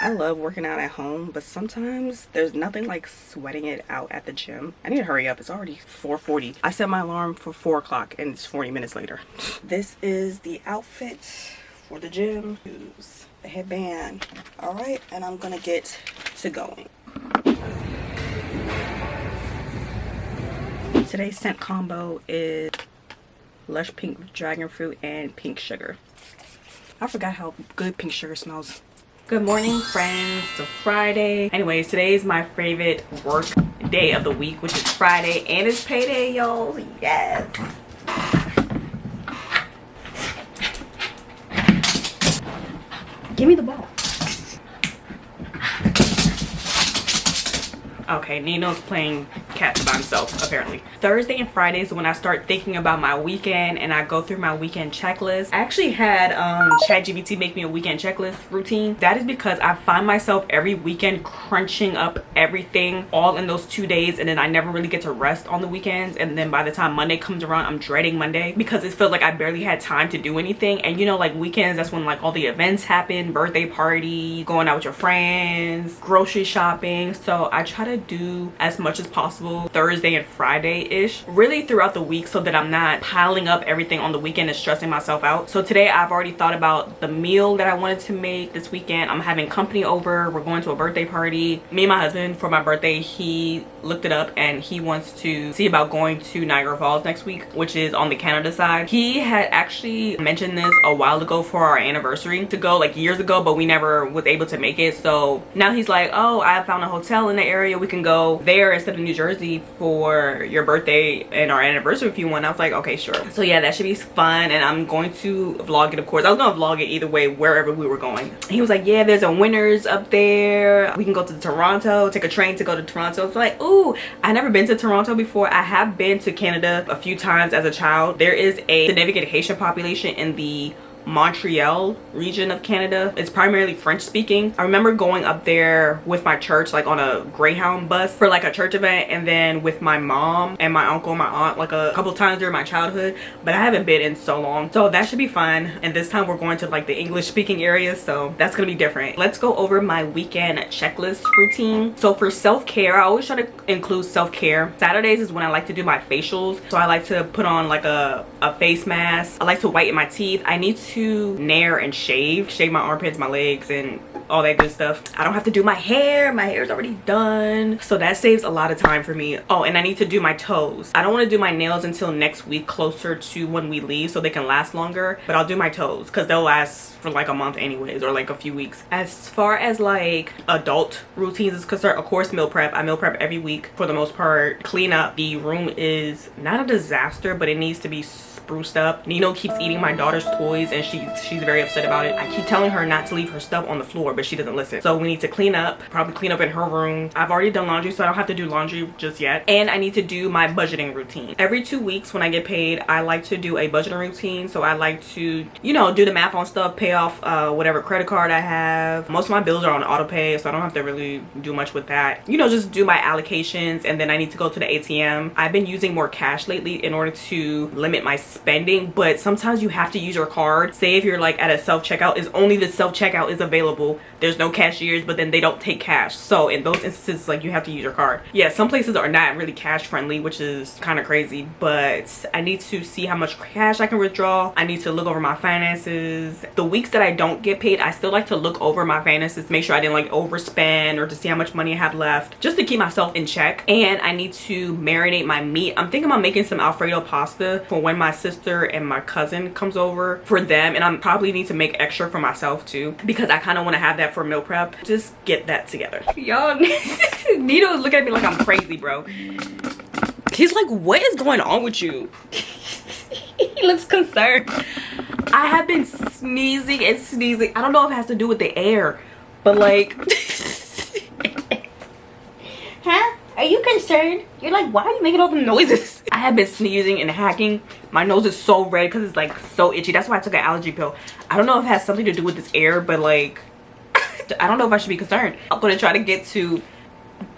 I love working out at home, but sometimes there's nothing like sweating it out at the gym. I need to hurry up. It's already 4:40. I set my alarm for 4 o'clock and it's 40 minutes later. This is the outfit for the gym. Use the headband. All right, and I'm gonna get to going. Today's scent combo is Lush Pink Dragon Fruit and Pink Sugar. I forgot how good pink sugar smells. Good morning, friends. It's a Friday. Anyways, today is my favorite work day of the week, which is Friday, and it's payday, y'all. Yes. Give me the ball. Okay, Nino's playing catch by himself, apparently. Thursday and Friday is when I start thinking about my weekend and I go through my weekend checklist. I actually had ChatGPT make me a weekend checklist routine. That is because I find myself every weekend crunching up everything all in those 2 days, and then I never really get to rest on the weekends, and then by the time Monday comes around, I'm dreading Monday because it feels like I barely had time to do anything. And you know, like weekends, that's when like all the events happen, birthday party, going out with your friends, grocery shopping. So I try to do as much as possible Thursday and Friday-ish, really throughout the week, so that I'm not piling up everything on the weekend and stressing myself out. So today I've already thought about the meal that I wanted to make this weekend. I'm having company over. We're going to a birthday party. Me and my husband, for my birthday, he looked it up and he wants to see about going to Niagara Falls next week, which is on the Canada side. He had actually mentioned this a while ago for our anniversary to go, like years ago, but we never was able to make it. So now he's like, oh, I found a hotel in the area. We can go there instead of New Jersey for your birthday and our anniversary if you want. I was like, okay, sure. So yeah, that should be fun, and I'm going to vlog it, of course. I was gonna vlog it either way wherever we were going. He was like, yeah, there's a Winners up there. We can go to Toronto, take a train to go to Toronto. It's like, ooh, I never been to Toronto before. I have been to Canada a few times as a child. There is a significant Haitian population in the Montreal region of Canada. It's primarily French speaking. I remember going up there with my church, like on a Greyhound bus for like a church event, and then with my mom and my uncle and my aunt like a couple times during my childhood, but I haven't been in so long. So that should be fun. And this time we're going to like the English speaking area, so that's gonna be different. Let's go over my weekend checklist routine. So for self-care, I always try to include self-care. Saturdays is when I like to do my facials. So I like to put on like a face mask. I like to whiten my teeth. I need to nair and shave my armpits, my legs, and all that good stuff. I don't have to do my hair. My hair's already done, so that saves a lot of time for me. Oh, and I need to do my toes. I don't want to do my nails until next week, closer to when we leave, so they can last longer, but I'll do my toes because they'll last for like a month anyways, or like a few weeks. As far as like adult routines is concerned, of course, meal prep. I meal prep every week for the most part. Clean up. The room is not a disaster, but it needs to be spruced up. Nino keeps eating my daughter's toys and she's very upset about it. I keep telling her not to leave her stuff on the floor, but she doesn't listen. So we need to clean up, probably clean up in her room. I've already done laundry, so I don't have to do laundry just yet. And I need to do my budgeting routine. Every 2 weeks when I get paid, I like to do a budgeting routine. So I like to, you know, do the math on stuff, pay off whatever credit card I have. Most of my bills are on auto pay, so I don't have to really do much with that. You know, just do my allocations, and then I need to go to the ATM. I've been using more cash lately in order to limit my spending, but sometimes you have to use your card. Say if you're like at a self-checkout, is only the self-checkout is available. There's no cashiers, but then they don't take cash. So in those instances, like, you have to use your card. Yeah, some places are not really cash friendly, which is kind of crazy, but I need to see how much cash I can withdraw. I need to look over my finances. The weeks that I don't get paid, I still like to look over my finances, make sure I didn't like overspend, or to see how much money I have left, just to keep myself in check. And I need to marinate my meat. I'm thinking about making some Alfredo pasta for when my sister and my cousin comes over for them, and I probably need to make extra for myself too, because I kind of want to have that for meal prep. Just get that together, y'all. Nino is looking at me like I'm crazy, bro. He's like, what is going on with you? He looks concerned. I have been sneezing and sneezing. I don't know if it has to do with the air, but like huh? Are you concerned? You're like, why are you making all the noises? I have been sneezing and hacking. My nose is so red because it's like so itchy. That's why I took an allergy pill. I don't know if it has something to do with this air, but like I don't know if I should be concerned. I'm gonna try to get to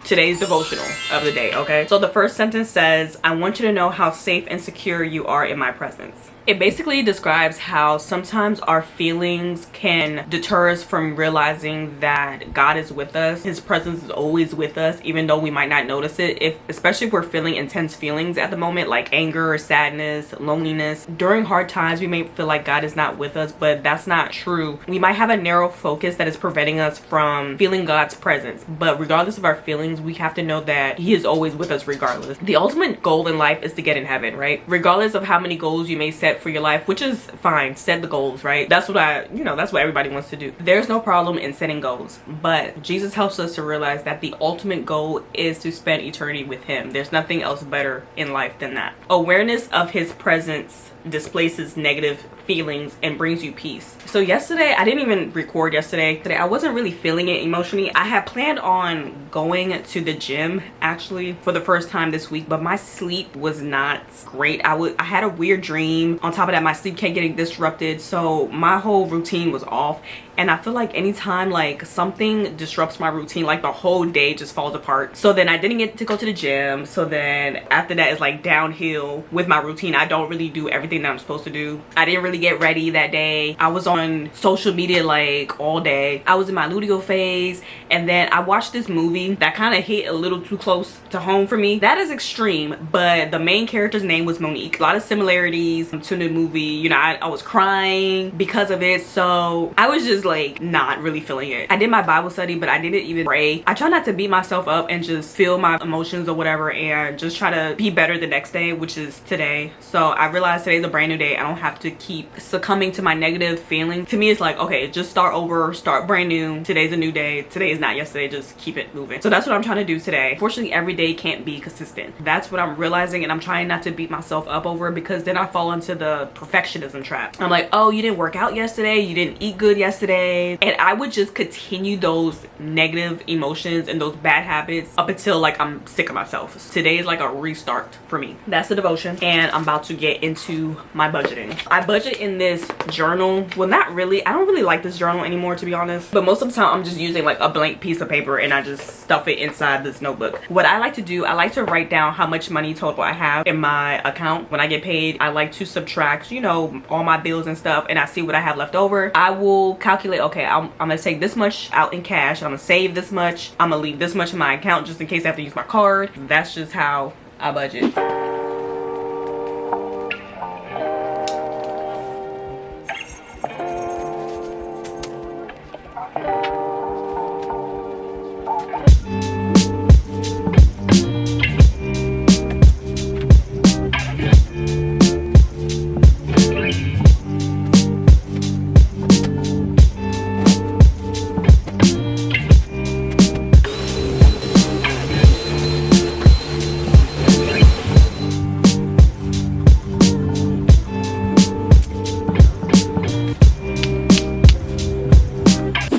today's devotional of the day, okay? So the first sentence says, I want you to know how safe and secure you are in my presence. It basically describes how sometimes our feelings can deter us from realizing that God is with us. His presence is always with us, even though we might not notice it. Especially if we're feeling intense feelings at the moment, like anger, sadness, loneliness. During hard times, we may feel like God is not with us, but that's not true. We might have a narrow focus that is preventing us from feeling God's presence. But regardless of our feelings, we have to know that He is always with us regardless. The ultimate goal in life is to get in heaven, right? Regardless of how many goals you may set for your life, which is fine, set the goals, right? That's what that's what everybody wants to do. There's no problem in setting goals, but Jesus helps us to realize that the ultimate goal is to spend eternity with Him. There's nothing else better in life than that. Awareness of His presence displaces negative feelings and brings you peace. So yesterday, I didn't even record yesterday. Today, I wasn't really feeling it emotionally. I had planned on going to the gym actually for the first time this week, but my sleep was not great. I had a weird dream. On top of that, my sleep kept getting disrupted, so my whole routine was off. And I feel like anytime like something disrupts my routine, like the whole day just falls apart. So then I didn't get to go to the gym. So then after that, it's like downhill with my routine. I don't really do everything that I'm supposed to do. I didn't really get ready that day. I was on social media like all day. I was in my ludio phase. And then I watched this movie that kind of hit a little too close to home for me. That is extreme, but the main character's name was Monique. A lot of similarities to the movie. You know, I was crying because of it. So I was just like not really feeling it. I did my Bible study, but I didn't even pray. I try not to beat myself up and just feel my emotions or whatever and just try to be better the next day, which is today. So I realized today's a brand new day. I don't have to keep succumbing to my negative feelings. To me, it's like, okay, just start over, start brand new. Today's a new day. Today is not yesterday. Just keep it moving. So that's what I'm trying to do today. Fortunately, every day can't be consistent. That's what I'm realizing, and I'm trying not to beat myself up over it, because then I fall into the perfectionism trap. I'm like, oh, you didn't work out yesterday, you didn't eat good yesterday, and I would just continue those negative emotions and those bad habits up until like I'm sick of myself. So today is like a restart for me. That's the devotion, and I'm about to get into my budgeting. I budget in this journal. Well, not really. I don't really like this journal anymore, to be honest, but most of the time I'm just using like a blank piece of paper and I just stuff it inside this notebook. What I like to do, I like to write down how much money total I have in my account. When I get paid, I like to subtract, you know, all my bills and stuff, and I see what I have left over. I will calculate, okay, I'm gonna take this much out in cash, I'm gonna save this much, I'm gonna leave this much in my account just in case I have to use my card. That's just how I budget.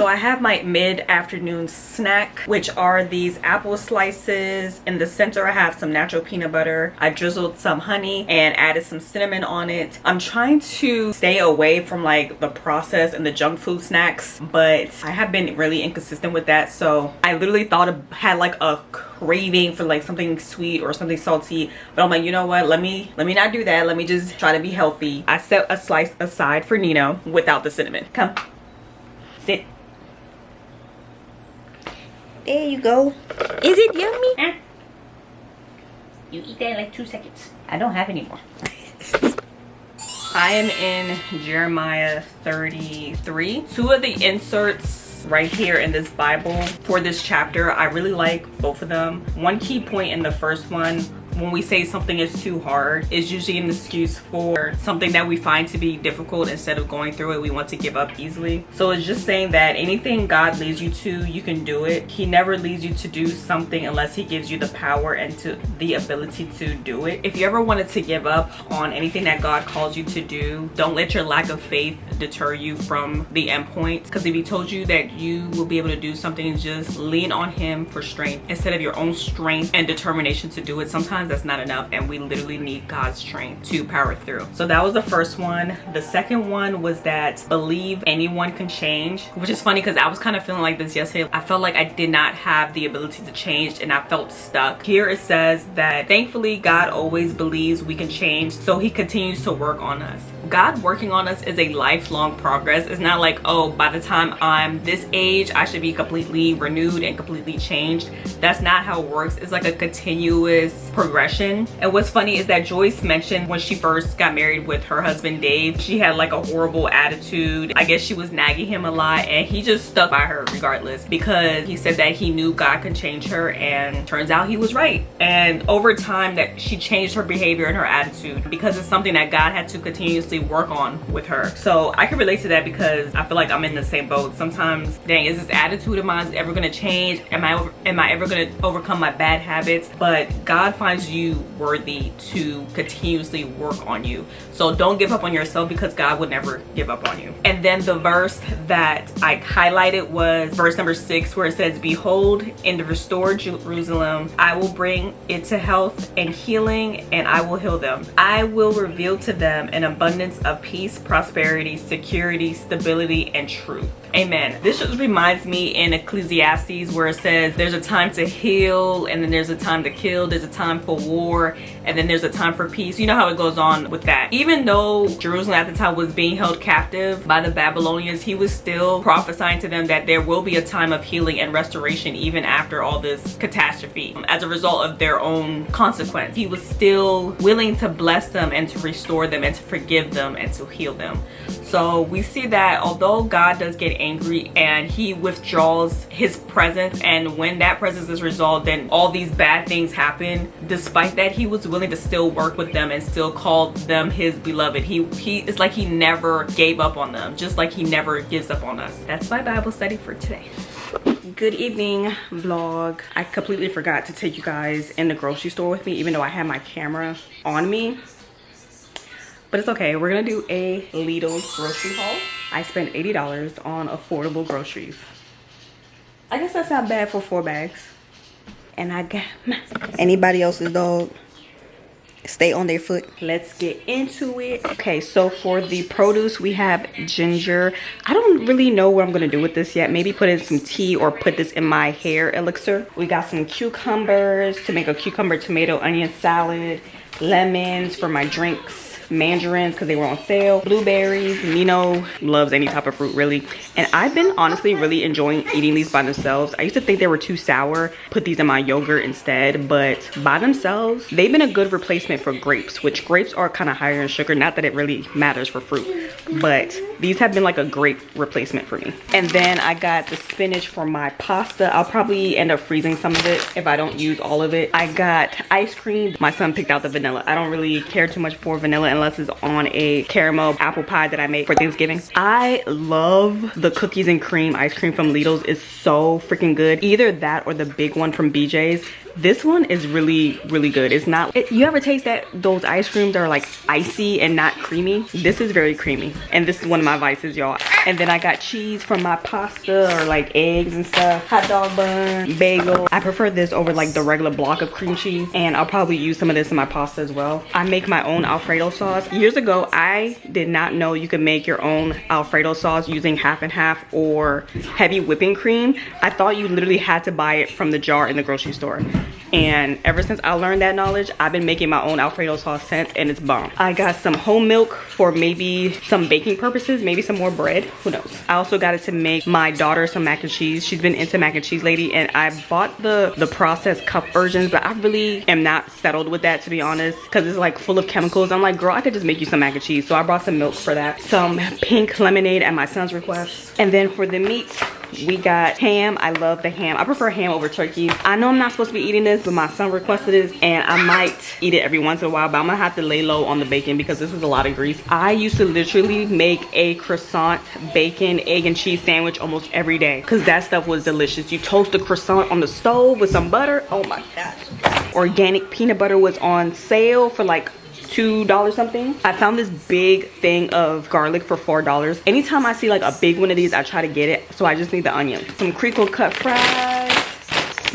I have my mid-afternoon snack, which are these apple slices. In the center I have some natural peanut butter. I drizzled some honey and added some cinnamon on it. I'm trying to stay away from like the processed and the junk food snacks, but I have been really inconsistent with that. So I literally had like a craving for like something sweet or something salty, but I'm like, you know what, let me not do that. Let me just try to be healthy. I set a slice aside for Nino without the cinnamon. Come, sit. There you go. Is it yummy? Huh? You eat that in like 2 seconds. I don't have any more. I am in Jeremiah 33. Two of the inserts right here in this Bible for this chapter, I really like both of them. One key point in the first one, when we say something is too hard, is usually an excuse for something that we find to be difficult. Instead of going through it, we want to give up easily. So it's just saying that anything God leads you to, you can do it. He never leads you to do something unless He gives you the power and the ability to do it. If you ever wanted to give up on anything that God calls you to do, don't let your lack of faith deter you from the end point. Because if He told you that you will be able to do something, just lean on Him for strength instead of your own strength and determination to do it. Sometimes sometimes that's not enough, and we literally need God's strength to power through. So that was the first one. The second one was that believe anyone can change, which is funny because I was kind of feeling like this yesterday. I felt like I did not have the ability to change and I felt stuck. Here it says that thankfully God always believes we can change, so he continues to work on us. God working on us is a lifelong progress. It's not like, oh, by the time I'm this age I should be completely renewed and completely changed. That's not how it works. It's like a continuous progression. And what's funny is that Joyce mentioned when she first got married with her husband Dave, she had like a horrible attitude. I guess she was nagging him a lot, and he just stuck by her regardless, because he said that he knew God could change her, and turns out he was right. And over time that she changed her behavior and her attitude, because it's something that God had to continuously work on with her. So I can relate to that because I feel like I'm in the same boat. Sometimes, dang, is this attitude of mine ever gonna change? Am I ever gonna overcome my bad habits? But God finds you worthy to continuously work on you. So don't give up on yourself, because God would never give up on you. And then the verse that I highlighted was verse number 6, where it says, behold, in the restored Jerusalem I will bring it to health and healing, and I will heal them. I will reveal to them an abundance of peace, prosperity, security, stability, and truth. Amen. This just reminds me in Ecclesiastes where it says there's a time to heal, and then there's a time to kill, there's a time for war, and then there's a time for peace. You know how it goes on with that. Even though Jerusalem at the time was being held captive by the Babylonians, he was still prophesying to them that there will be a time of healing and restoration even after all this catastrophe. As a result of their own consequence, he was still willing to bless them and to restore them and to forgive them and to heal them. So we see that although God does get angry and he withdraws his presence, and when that presence is resolved, then all these bad things happen, despite that he was willing to still work with them and still call them his beloved. He it's like he never gave up on them, just like he never gives up on us. That's my Bible study for today. Good evening vlog. I completely forgot to take you guys in the grocery store with me, even though I had my camera on me. But it's okay, we're gonna do a Lidl grocery haul. I spent $80 on affordable groceries. I guess that's not bad for 4 bags. And I got anybody else's dog, stay on their foot. Let's get into it. Okay, so for the produce we have ginger. I don't really know what I'm gonna do with this yet. Maybe put in some tea or put this in my hair elixir. We got some cucumbers to make a cucumber tomato onion salad, lemons for my drinks, mandarins because they were on sale, blueberries. Nino loves any type of fruit really, and I've been honestly really enjoying eating these by themselves. I used to think they were too sour, put these in my yogurt instead, but by themselves they've been a good replacement for grapes, which grapes are kind of higher in sugar. Not that it really matters for fruit, but these have been like a great replacement for me. And then I got the spinach for my pasta. I'll probably end up freezing some of it if I don't use all of it. I got ice cream. My son picked out the vanilla. I don't really care too much for vanilla unless it's on a caramel apple pie that I make for Thanksgiving. I love the cookies and cream ice cream from Lidl's. It's so freaking good. Either that or the big one from BJ's. This one is really, really good. It's not, you ever taste those ice creams that are like icy and not creamy? This is very creamy. And this is one of my vices, y'all. And then I got cheese from my pasta, or like eggs and stuff. Hot dog bun, bagel. I prefer this over like the regular block of cream cheese. And I'll probably use some of this in my pasta as well. I make my own Alfredo sauce. Years ago, I did not know you could make your own Alfredo sauce using half and half or heavy whipping cream. I thought you literally had to buy it from the jar in the grocery store. And ever since I learned that knowledge, I've been making my own Alfredo sauce since, and it's bomb. I got some whole milk for maybe some baking purposes, maybe some more bread, who knows. I also got it to make my daughter some mac and cheese. She's been into mac and cheese lately, and I bought the processed cup versions, but I really am not settled with that, to be honest, because it's like full of chemicals. I'm like, girl, I could just make you some mac and cheese. So I brought some milk for that. Some pink lemonade at my son's request. And then for the meats, we got ham. I love the ham. I prefer ham over turkey. I know I'm not supposed to be eating this, but my son requested this, and I might eat it every once in a while, but I'm gonna have to lay low on the bacon because this is a lot of grease. I used to literally make a croissant, bacon, egg, and cheese sandwich almost every day because that stuff was delicious. You toast the croissant on the stove with some butter. Oh my gosh. Organic peanut butter was on sale for like $2 something. I found this big thing of garlic for $4. Anytime I see like a big one of these, I try to get it. So I just need the onion. Some crinkle cut fries,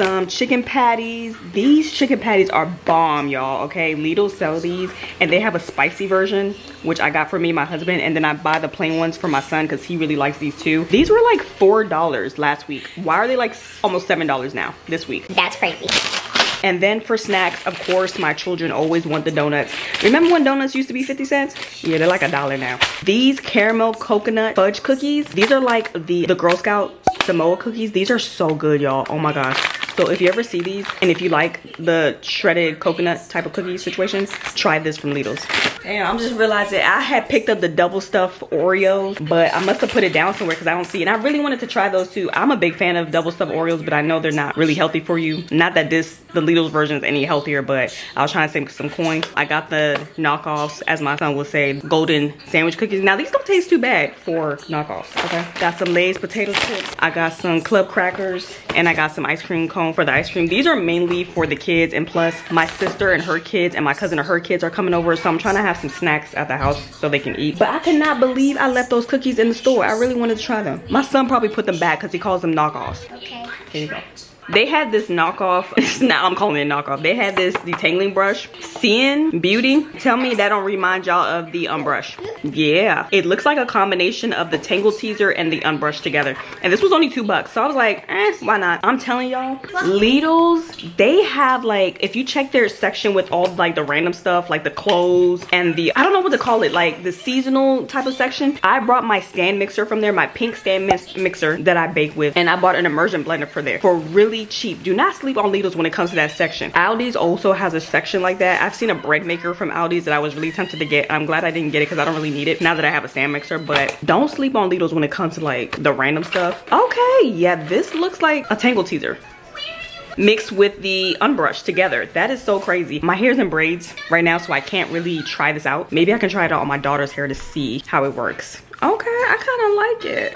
some chicken patties. These chicken patties are bomb, y'all, okay? Lidl sell these, and they have a spicy version, which I got for me and my husband, and then I buy the plain ones for my son because he really likes these too. These were like $4 last week. Why are they like almost $7 now this week? That's crazy. And then for snacks, of course, my children always want the donuts. Remember when donuts used to be 50 cents? Yeah, they're like $1 now. These caramel coconut fudge cookies, these are like the Girl Scout Samoa cookies. These are so good, y'all. Oh my gosh. So if you ever see these, and if you like the shredded coconut type of cookie situation, try this from Lidl's. Damn, I'm just realizing I had picked up the double stuffed Oreos, but I must have put it down somewhere because I don't see it. And I really wanted to try those too. I'm a big fan of double stuffed Oreos, but I know they're not really healthy for you. Not that the Lidl's version is any healthier, but I was trying to save some coins. I got the knockoffs, as my son would say, golden sandwich cookies. Now these don't taste too bad for knockoffs, okay? Got some Lay's potato chips. I got some club crackers, and I got some ice cream cone for the ice cream. These are mainly for the kids, and plus my sister and her kids and my cousin and her kids are coming over, so I'm trying to have some snacks at the house so they can eat. But I could not believe I left those cookies in the store. I really wanted to try them. My son probably put them back because he calls them knockoffs. Okay. Here you go. They had this knockoff, now I'm calling it a knockoff. They had this detangling brush. Seeing Beauty, tell me that don't remind y'all of the Unbrush. Yeah, it looks like a combination of the Tangle Teezer and the Unbrush together. And this was only $2, so I was like, why not? I'm telling y'all, Lidl's, they have like, if you check their section with all like the random stuff, like the clothes and the, I don't know what to call it, like the seasonal type of section. I brought my stand mixer from there, my pink stand mixer that I bake with, and I bought an immersion blender for there for really cheap. Do not sleep on Lidl's when it comes to that section. Aldi's also has a section like that. I've seen a bread maker from Aldi's that I was really tempted to get. I'm glad I didn't get it because I don't really need it now that I have a stand mixer, but don't sleep on Lidl's when it comes to like the random stuff. Okay, yeah, this looks like a Tangle Teezer mixed with the Unbrush together. That is so crazy. My hair's in braids right now, so I can't really try this out. Maybe I can try it out on my daughter's hair to see how it works. Okay, I kind of like it.